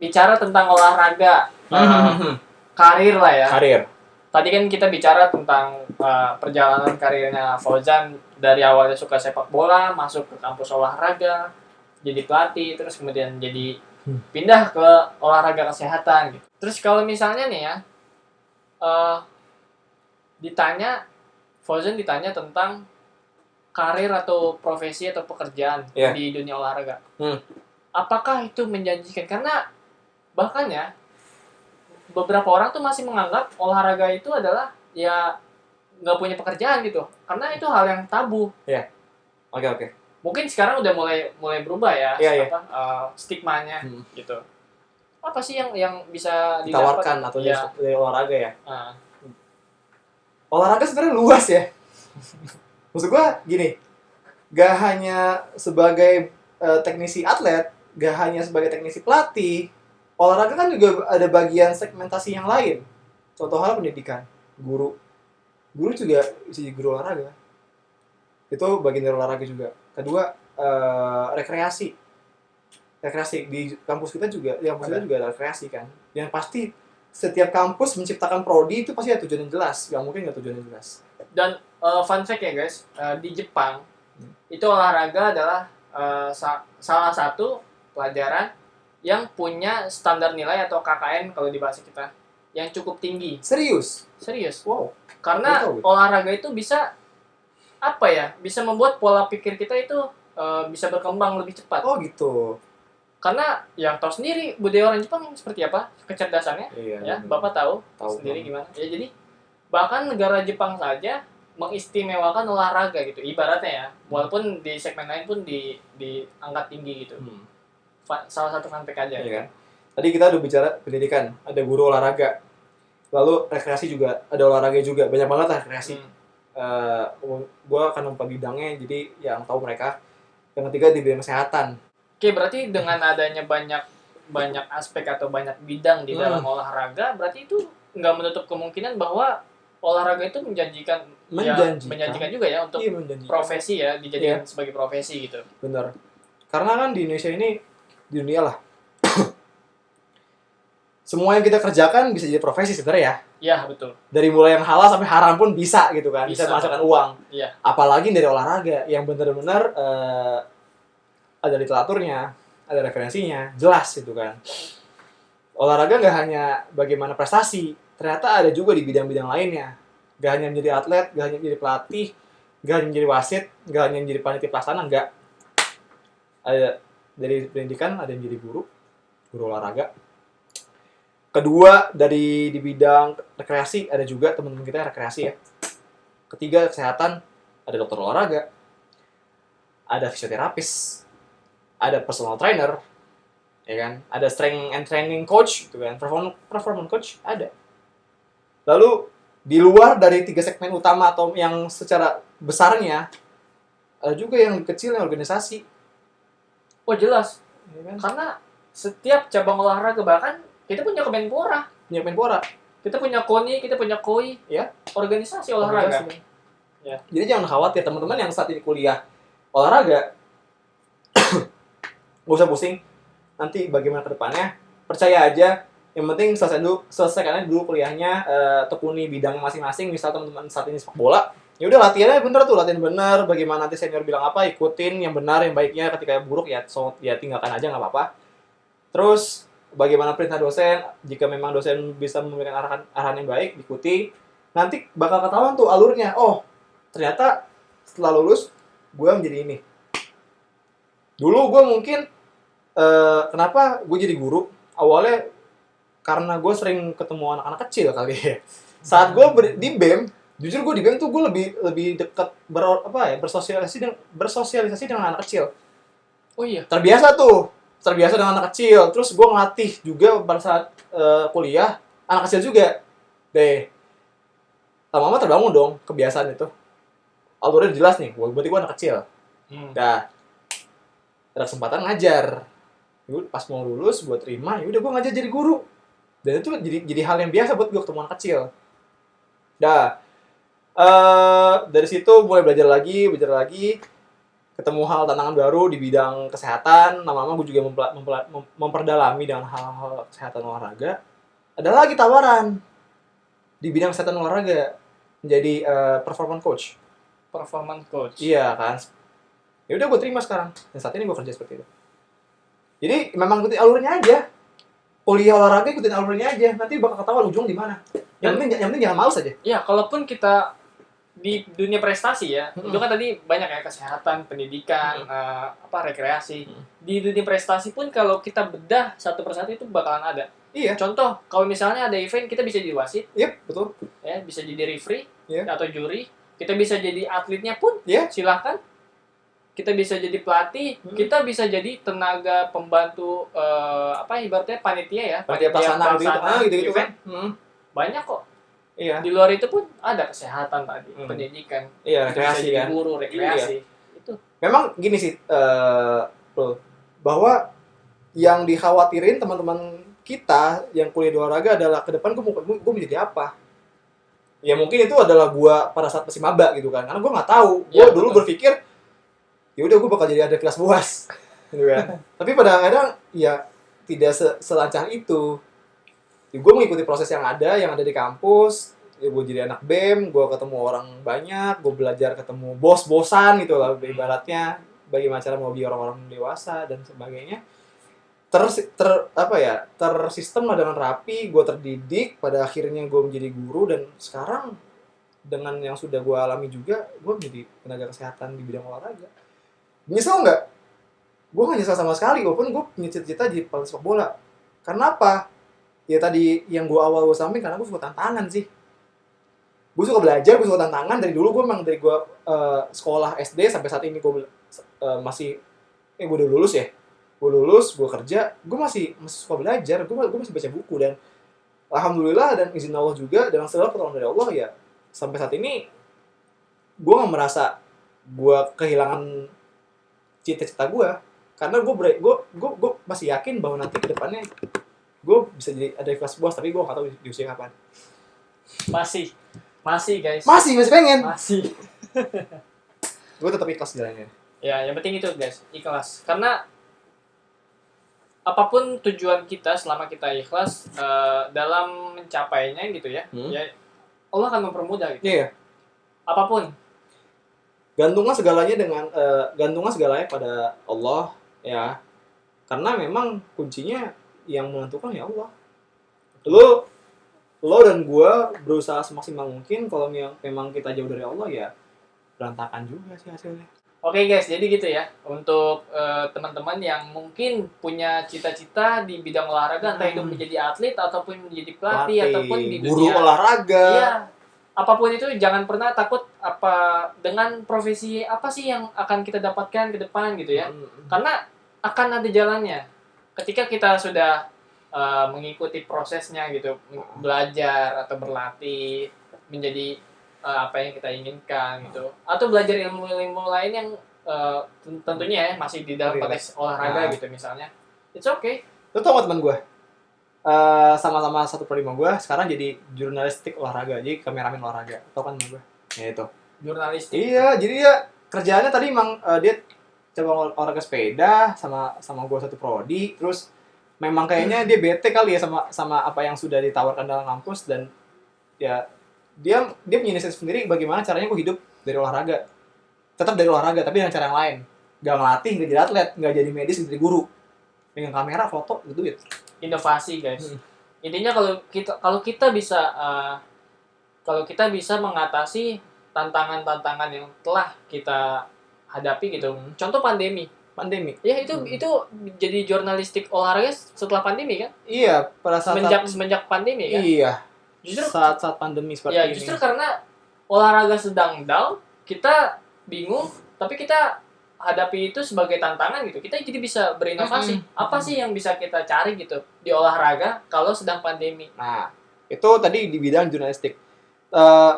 bicara tentang olahraga, karir lah ya. Karir. Tadi kan kita bicara tentang perjalanan karirnya Fauzan dari awalnya suka sepak bola, masuk ke kampus olahraga, jadi pelatih, terus kemudian jadi pindah ke olahraga kesehatan gitu. Terus kalau misalnya nih ya, Fauzan ditanya tentang karir atau profesi atau pekerjaan di dunia olahraga. Apakah itu menjanjikan? Karena bahkan ya, beberapa orang tuh masih menganggap olahraga itu adalah ya nggak punya pekerjaan gitu, karena itu hal yang tabu. Iya. Oke. Mungkin sekarang udah mulai berubah ya, stigmanya gitu. Apa sih yang bisa ditawarkan atau dari olahraga ya? Olahraga sebenarnya luas ya. Maksud gua gini, gak hanya sebagai teknisi atlet, gak hanya sebagai teknisi pelatih, olahraga kan juga ada bagian segmentasi yang lain. Contoh hal pendidikan, guru juga bisa jadi guru olahraga. Itu bagian dari olahraga juga. Kedua, rekreasi di kampus kita juga, kita juga ada rekreasi kan. Yang pasti setiap kampus menciptakan prodi itu pasti ada tujuan yang jelas, gak mungkin gak tujuan yang jelas. Dan fun fact ya guys, di Jepang itu olahraga adalah salah satu pelajaran yang punya standar nilai atau KKN kalau di bahasa kita yang cukup tinggi. Serius? Wow. Karena olahraga itu bisa bisa membuat pola pikir kita itu bisa berkembang lebih cepat. Oh gitu. Karena yang tahu sendiri budaya orang Jepang seperti apa kecerdasannya, ya Bapak tahu sendiri gimana. Ya jadi bahkan negara Jepang saja mengistimewakan olahraga gitu, ibaratnya ya, walaupun di segmen lain pun diangkat tinggi gitu. Salah satu fun fact aja. Iya kan? Tadi kita udah bicara pendidikan, ada guru olahraga, lalu rekreasi juga, ada olahraga juga, banyak banget lah rekreasi. Gue akan membuka bidangnya, jadi yang tahu mereka. Yang ketiga di bidang kesehatan. Oke, berarti dengan adanya banyak aspek atau banyak bidang di dalam olahraga, berarti itu nggak menutup kemungkinan bahwa olahraga itu menjanjikan juga ya untuk profesi ya, dijadikan sebagai profesi gitu. Benar. Karena kan di Indonesia ini, di dunia lah, semua yang kita kerjakan bisa jadi profesi sebenarnya ya. Iya, betul. Dari mulai yang halal sampai haram pun bisa gitu kan, bisa menghasilkan uang. Iya. Apalagi dari olahraga yang benar-benar ada literaturnya, ada referensinya, jelas gitu kan. Olahraga nggak hanya bagaimana prestasi, ternyata ada juga di bidang-bidang lainnya. Gak hanya menjadi atlet, gak hanya menjadi pelatih, gak hanya menjadi wasit, gak hanya menjadi panitia pelaksana, enggak. Ada dari pendidikan, ada yang jadi guru olahraga. Kedua, di bidang rekreasi, ada juga teman-teman kita yang rekreasi ya. Ketiga, kesehatan, ada dokter olahraga, ada fisioterapis, ada personal trainer, ya kan? Ada strength and training coach, gitu kan? Performance coach, ada. Lalu di luar dari 3 segmen utama atau yang secara besarnya, ada juga yang kecilnya organisasi. Oh jelas, ya kan? Karena setiap cabang olahraga, bahkan kita punya Kemenpora. Kita punya KONI, kita punya KOI, ya, organisasi olahraga. Ya. Jadi jangan khawatir teman-teman yang saat ini kuliah olahraga, nggak usah pusing. Nanti bagaimana ke depannya, percaya aja. Yang penting selesaikan dulu kuliahnya, tekuni bidangnya masing-masing. Misal teman-teman saat ini sepak bola, ya udah latihan bener. Bagaimana nanti senior bilang apa, ikutin yang benar, yang baiknya. Ketika buruk ya tinggalkan aja, nggak apa-apa. Terus bagaimana perintah dosen, jika memang dosen bisa memberikan arahan yang baik, diikuti. Nanti bakal ketahuan tuh alurnya. Oh, ternyata setelah lulus gue menjadi ini. Dulu gue mungkin kenapa gue jadi guru? Awalnya karena gue sering ketemu anak-anak kecil kali ya. Saat gue di BEM, jujur gue di BEM tuh gue lebih dekat bersosialisasi dengan anak kecil. Oh iya. Terbiasa dengan anak kecil. Terus gue ngelatih juga pada saat kuliah anak kecil juga. Lama-lama terbangun dong kebiasaan itu. Alurnya jelas nih, berarti gue anak kecil. Ada kesempatan ngajar. Pas mau lulus, gue terima. Yaudah gue ngajar jadi guru. Dan itu jadi hal yang biasa buat gue ketemu anak kecil. Dari situ mulai belajar lagi. ketemu hal tantangan baru di bidang kesehatan, lama-lama gue juga memperdalami dengan hal-hal kesehatan olahraga. Ada lagi tawaran di bidang kesehatan olahraga menjadi performance coach. Performance coach. Iya kan. Ya udah gue terima sekarang. Dan saat ini gue kerja seperti itu. Jadi memang ikutin alurnya aja. Kuliah olahraga ikutin alurnya aja. Nanti bakal ketahuan ujung di mana. Yang penting jangan males aja. Iya, kalaupun kita di dunia prestasi ya, itu kan tadi banyak ya kesehatan, pendidikan, rekreasi. Di dunia prestasi pun kalau kita bedah satu persatu itu bakalan ada. Iya. Contoh, kalau misalnya ada event kita bisa jadi wasit. Iya, betul. Ya, bisa jadi referee atau juri. Kita bisa jadi atletnya pun. Silahkan. Kita bisa jadi pelatih. Kita bisa jadi tenaga pembantu ibaratnya panitia ya. Panitia pelaksana gitu kan. Banyak kok. Iya. Di luar itu pun ada kesehatan tadi, pendidikan. Iya, rekreasi bisa jadi guru, rekreasi. Itu. Memang gini sih, bahwa yang dikhawatirin teman-teman kita yang kuliah di olahraga adalah ke depan gue menjadi apa? Ya mungkin itu adalah gue pada saat masih maba gitu kan, karena gue nggak tahu. Gue dulu berpikir, ya udah gue bakal jadi ada kelas buas, gitu kan. Tapi pada kadang ya tidak selancar itu. Ya, gue mengikuti proses yang ada di kampus. Ya, gue jadi anak BEM, gue ketemu orang banyak, gue belajar ketemu bos-bosan gitu lah ibaratnya, bagaimana cara melobi orang-orang dewasa dan sebagainya. Tersistem lah dengan rapi, gue terdidik, pada akhirnya gue menjadi guru, dan sekarang dengan yang sudah gue alami juga, gue menjadi tenaga kesehatan di bidang olahraga. Nyesel nggak? Gue nggak nyesel sama sekali, walaupun gue punya cita-cita jadi pelatih sepak bola. Karena apa? Ya tadi yang gue sampaikan, karena gue suka tantangan sih. Gue suka belajar, gue suka tantangan. Dari dulu gue memang dari gue sekolah SD sampai saat ini gue masih gue udah lulus ya. Gue lulus, gue kerja, gue masih suka belajar, gue masih baca buku, dan alhamdulillah dan izin Allah juga dengan segala pertolongan dari Allah ya sampai saat ini gue nggak merasa gue kehilangan cita-cita gue, karena gue masih yakin bahwa nanti kedepannya gue bisa jadi ada kelas buas, tapi gue nggak tahu di usia kapan. Masih guys. Masih pengen. Masih. Gue tetap ikhlas jalannya. Ya, yang penting itu guys, ikhlas. Karena apapun tujuan kita, selama kita ikhlas dalam mencapainya gitu ya, ya Allah akan mempermudah gitu. Iya. Apapun. Gantunglah segalanya pada Allah ya. Karena memang kuncinya yang menentukan ya Allah. Lo dan gue berusaha semaksimal mungkin. Kalau memang kita jauh dari Allah ya berantakan juga sih hasilnya. Oke guys, jadi gitu ya untuk teman-teman yang mungkin punya cita-cita di bidang olahraga, entah itu menjadi atlet ataupun menjadi pelatih ataupun di dunia guru olahraga. Iya, apapun itu jangan pernah takut dengan profesi apa sih yang akan kita dapatkan ke depan gitu ya. Karena akan ada jalannya. Ketika kita sudah mengikuti prosesnya gitu, belajar atau berlatih menjadi apa yang kita inginkan gitu, atau belajar ilmu-ilmu lain yang tentunya ya masih di dalam konteks olahraga gitu misalnya, it's okay. Lo tau gak teman gue? Sama-sama satu prima gue sekarang jadi jurnalistik olahraga, jadi kameramen olahraga. Tau kan teman gue? Ya itu. Jurnalistik. Iya, jadi dia kerjaannya tadi emang dia coba olahraga sepeda sama gue satu prodi, terus memang kayaknya dia bete kali ya sama apa yang sudah ditawarkan dalam kampus, dan ya dia punya inisiatif sendiri bagaimana caranya gue hidup dari olahraga, tetap dari olahraga tapi dengan cara yang lain, gak ngelatih, gak jadi atlet, gak jadi medis, gak jadi guru, dengan kamera, foto, gitu duit. Inovasi guys. Intinya kalau kita bisa mengatasi tantangan-tantangan yang telah kita hadapi gitu. Contoh pandemi. Ya itu jadi jurnalistik olahraga setelah pandemi kan? Iya, pada saat semenjak pandemi kan? Iya. Justru saat pandemi seperti ini. Ya justru karena olahraga sedang down, kita bingung, tapi kita hadapi itu sebagai tantangan gitu. Kita jadi bisa berinovasi. Apa sih yang bisa kita cari gitu di olahraga kalau sedang pandemi? Nah, itu tadi di bidang jurnalistik.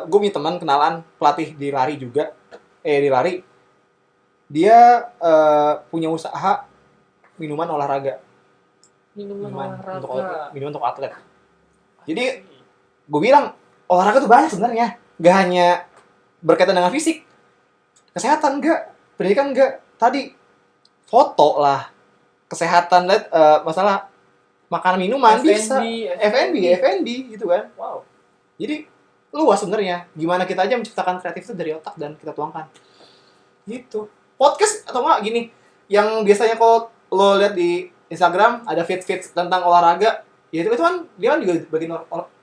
Gue punya teman kenalan pelatih di lari juga. Di lari. Dia punya usaha minuman olahraga. Minuman untuk atlet. Jadi gue bilang olahraga tuh banyak sebenarnya. Gak hanya berkaitan dengan fisik, kesehatan enggak, pendidikan enggak, tadi foto lah, kesehatan, masalah makanan minuman bisa, F&B gitu kan. Wow. Jadi luas sebenarnya. Gimana kita aja menciptakan kreatif itu dari otak dan kita tuangkan. Gitu. Podcast atau enggak gini, yang biasanya kalau lo lihat di Instagram ada feed tentang olahraga, ya itu kan dia kan juga bagian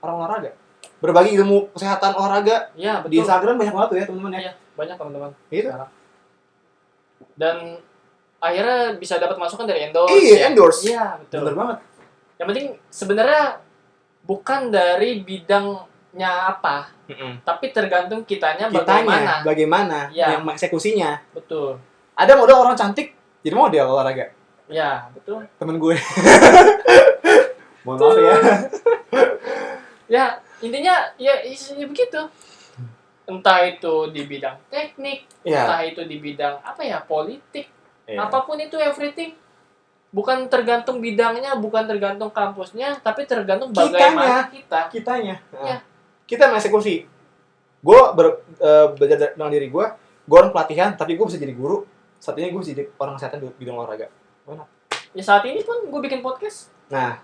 orang olahraga. Berbagi ilmu kesehatan olahraga. Iya, betul. Di Instagram banyak banget tuh ya, teman-teman ya. Iya, banyak teman-teman. Gitu. Dan akhirnya bisa dapat masukan dari endorse. Iya, endorse. Iya, betul. Bener banget. Yang penting sebenarnya bukan dari bidangnya apa, tapi tergantung kitanya bagaimana ya. Yang mengeksekusinya. Betul. Ada model orang cantik jadi model olahraga. Ya, betul. Temen gue. Mohon maaf ya. Ya, intinya ya begitu. Entah itu di bidang teknik, entah itu di bidang politik, apapun itu, everything. Bukan tergantung bidangnya, bukan tergantung kampusnya, tapi tergantung bagaimana kitanya. Ya. Kita mengeksekusi. Gue belajar dengan diri gue orang pelatihan, tapi gue bisa jadi guru. Saat ini gue bisa jadi orang kesehatan di bidang olahraga. Mana? Ya saat ini pun gue bikin podcast. Nah,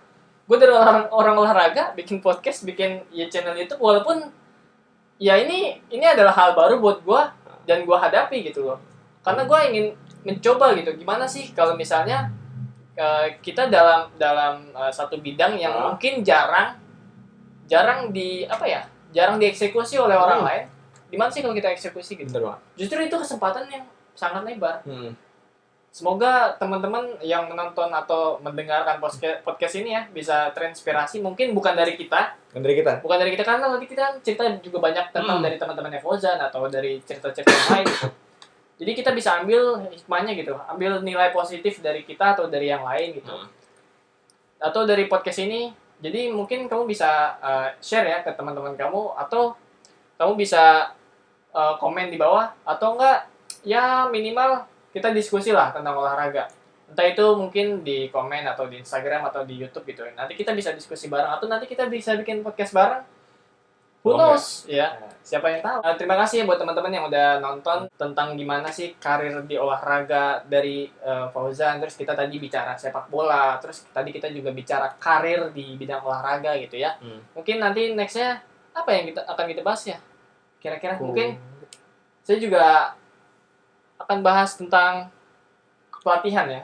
gue dari orang olahraga bikin podcast, bikin channel YouTube, walaupun ya ini adalah hal baru buat gue dan gue hadapi gitu loh. Karena gue ingin mencoba gitu, gimana sih kalau misalnya kita dalam satu bidang yang mungkin jarang dieksekusi oleh orang lain. Gimana sih kalau kita eksekusi gitu? Justru itu kesempatan yang sangat lebar. Semoga teman-teman yang menonton atau mendengarkan podcast ini ya bisa terinspirasi. Mungkin bukan dari kita karena nanti kita cerita juga banyak tentang dari teman-teman Evozan atau dari cerita-cerita lain. Jadi kita bisa ambil hikmahnya gitu, ambil nilai positif dari kita atau dari yang lain gitu. Atau dari podcast ini, jadi mungkin kamu bisa share ya ke teman-teman kamu, atau kamu bisa komen di bawah, atau enggak ya minimal kita diskusi lah tentang olahraga. Entah itu mungkin di komen atau di Instagram atau di YouTube gitu. Nanti kita bisa diskusi bareng, atau nanti kita bisa bikin podcast bareng. Who knows? Ya, siapa yang tahu. Terima kasih ya buat teman-teman yang udah nonton tentang gimana sih karir di olahraga dari Fauzan. Terus kita tadi bicara sepak bola. Terus tadi kita juga bicara karir di bidang olahraga gitu ya. Mungkin nanti nextnya apa yang akan kita bahas ya? Kira-kira mungkin saya juga akan bahas tentang pelatihan ya.